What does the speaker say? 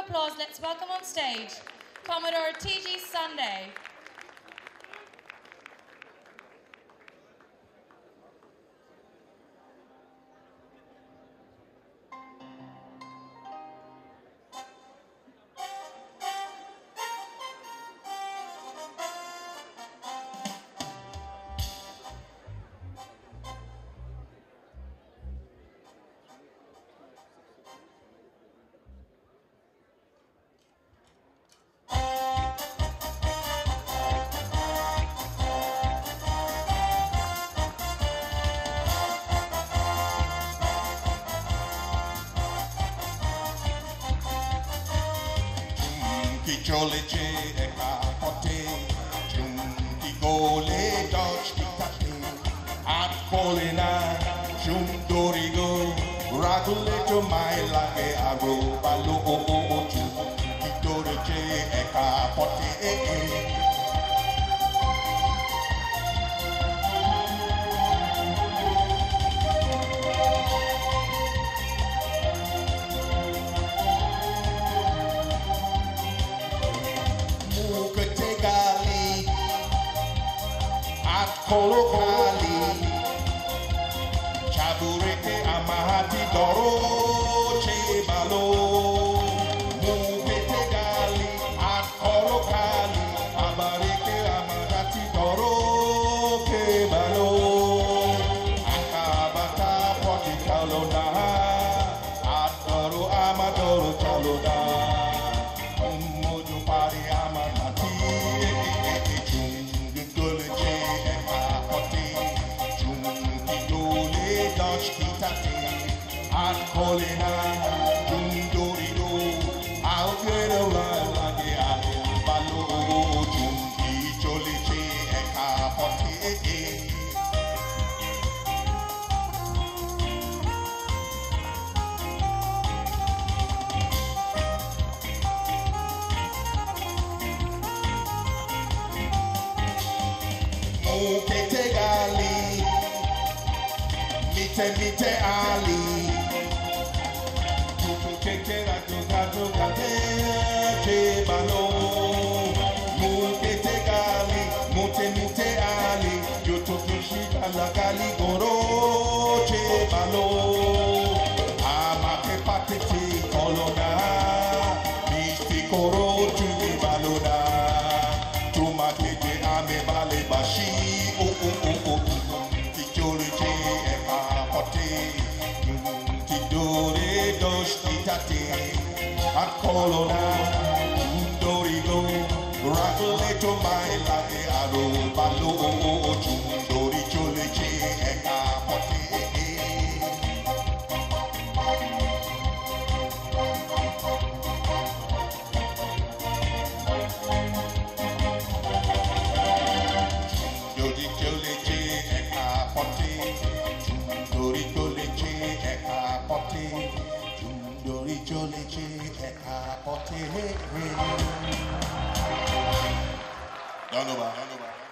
applause, let's welcome on stage Commodore T.G. Sunday. Choliche eka pote, chunki gole dodge kitate, at polina, chundorigo, ragule to my lage aro, balo o o chunki choliche eka pote. Kolokali, Chabureke amahati doro chebalo, Mupete gali at kolokali, Abareke amahati doro chebalo, Akabata poti kalona, at doro amadoro kalona, Mojo pari amahati. Colina, Jundorido, I'll get a run like a balo, Junki, Jolichi, and Capote. Mukete gali, mite ali. Gali goro che balo, amate patiti colona, misti coro tu balona, tu matete ame vale bashi, ti jolije e papote, ti dore dos itate, a colona, dorigo, ragle to my lage aro balo, dori jolije e papote. Don't know about.